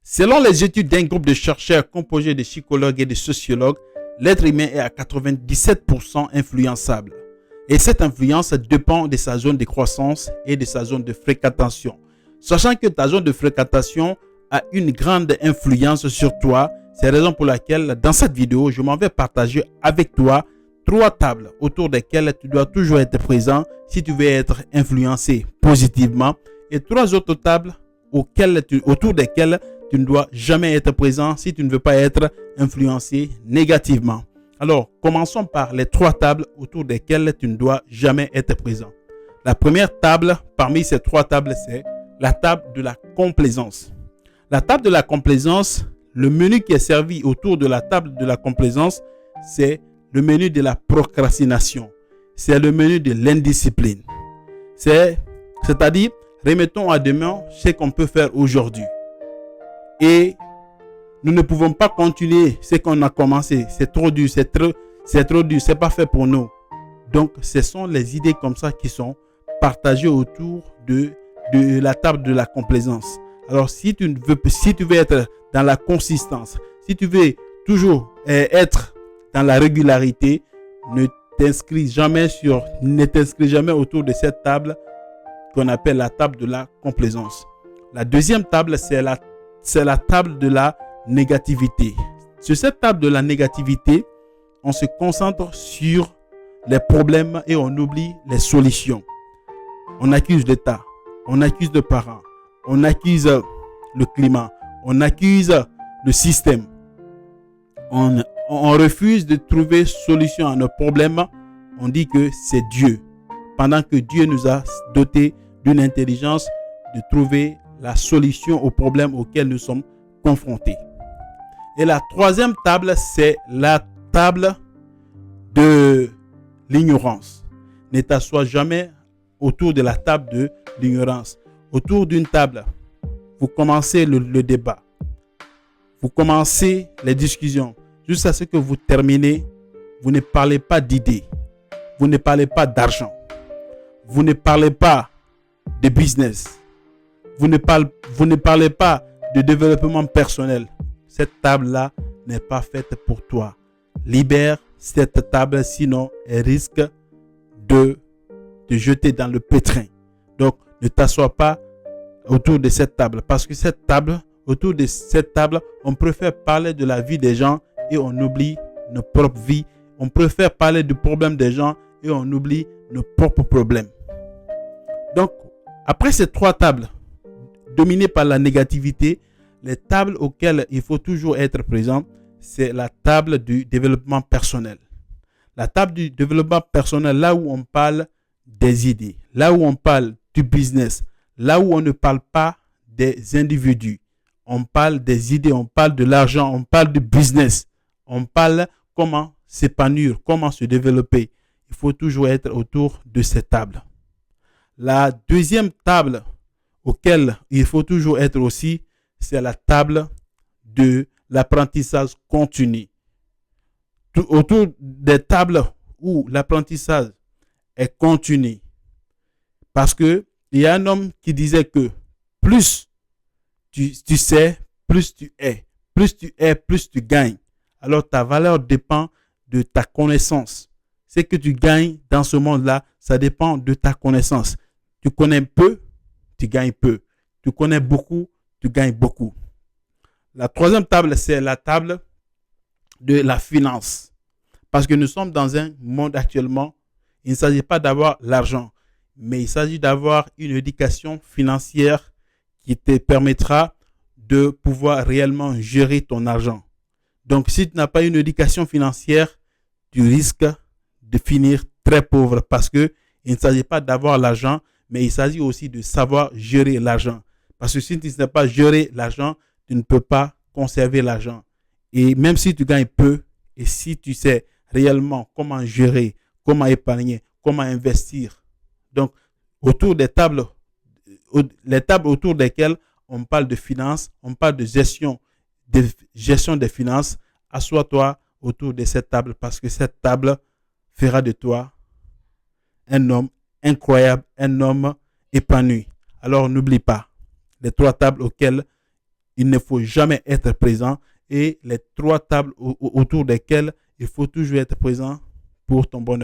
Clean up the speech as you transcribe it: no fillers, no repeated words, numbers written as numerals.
Selon les études d'un groupe de chercheurs composé de psychologues et de sociologues, l'être humain est à 97% influençable. Et cette influence dépend de sa zone de croissance et de sa zone de fréquentation. Sachant que ta zone de fréquentation a une grande influence sur toi, c'est la raison pour laquelle dans cette vidéo, je m'en vais partager avec toi 3 tables autour desquelles tu dois toujours être présent si tu veux être influencé positivement et 3 autres tables autour desquelles tu ne dois jamais être présent si tu ne veux pas être influencé négativement. Alors, commençons par les 3 tables autour desquelles tu ne dois jamais être présent. La première table parmi ces 3 tables, c'est la table de la complaisance. La table de la complaisance, le menu qui est servi autour de la table de la complaisance, c'est le menu de la procrastination. C'est le menu de l'indiscipline. C'est-à-dire, remettons à demain ce qu'on peut faire aujourd'hui. Et nous ne pouvons pas continuer ce qu'on a commencé. C'est trop dur, c'est trop dur, c'est pas fait pour nous. Donc, ce sont les idées comme ça qui sont partagées autour de la table de la complaisance. Alors, si tu veux être dans la consistance, si tu veux toujours être dans la régularité, ne t'inscris jamais autour de cette table qu'on appelle la table de la complaisance. La deuxième table, c'est la table de la négativité. Sur cette table de la négativité, on se concentre sur les problèmes et on oublie les solutions. On accuse l'État, on accuse les parents, on accuse le climat, on accuse le système. On refuse de trouver solution à nos problèmes. On dit que c'est Dieu. Pendant que Dieu nous a dotés d'une intelligence de trouver la solution aux problèmes auxquels nous sommes confrontés. Et la troisième table, c'est la table de l'ignorance. Ne t'assois jamais autour de la table de l'ignorance. Autour d'une table, vous commencez le débat. Vous commencez les discussions. Jusqu'à ce que vous terminez, vous ne parlez pas d'idées. Vous ne parlez pas d'argent. Vous ne parlez pas de business. Vous ne parlez pas de développement personnel. Cette table-là n'est pas faite pour toi. Libère cette table, sinon elle risque de te jeter dans le pétrin. Donc, ne t'assois pas autour de cette table. Parce que autour de cette table, on préfère parler de la vie des gens et on oublie nos propres vies. On préfère parler du problème des gens et on oublie nos propres problèmes. Donc, après ces 3 tables, dominées par la négativité, les tables auxquelles il faut toujours être présent, c'est la table du développement personnel. La table du développement personnel, là où on parle des idées, là où on parle du business, là où on ne parle pas des individus. On parle des idées, on parle de l'argent, on parle du business. On parle comment s'épanouir, comment se développer. Il faut toujours être autour de cette table. La deuxième table auquel il faut toujours être aussi, c'est la table de l'apprentissage continu. Autour des tables où l'apprentissage est continu. Parce que il y a un homme qui disait que plus tu sais, plus tu es. Plus tu es, plus tu gagnes. Alors ta valeur dépend de ta connaissance. Ce que tu gagnes dans ce monde-là, ça dépend de ta connaissance. Tu connais peu, tu gagnes peu. Tu connais beaucoup, tu gagnes beaucoup. La troisième table, c'est la table de la finance. Parce que nous sommes dans un monde actuellement, il ne s'agit pas d'avoir l'argent, mais il s'agit d'avoir une éducation financière qui te permettra de pouvoir réellement gérer ton argent. Donc, si tu n'as pas une éducation financière, tu risques de finir très pauvre parce que il ne s'agit pas d'avoir l'argent, mais il s'agit aussi de savoir gérer l'argent. Parce que si tu ne sais pas gérer l'argent, tu ne peux pas conserver l'argent. Et même si tu gagnes peu, et si tu sais réellement comment gérer, comment épargner, comment investir. Donc, autour des tables, les tables autour desquelles on parle de finances, on parle de gestion des finances, assois-toi autour de cette table parce que cette table fera de toi un homme incroyable, un homme épanoui. Alors n'oublie pas les 3 tables auxquelles il ne faut jamais être présent et les 3 tables autour desquelles il faut toujours être présent pour ton bonheur.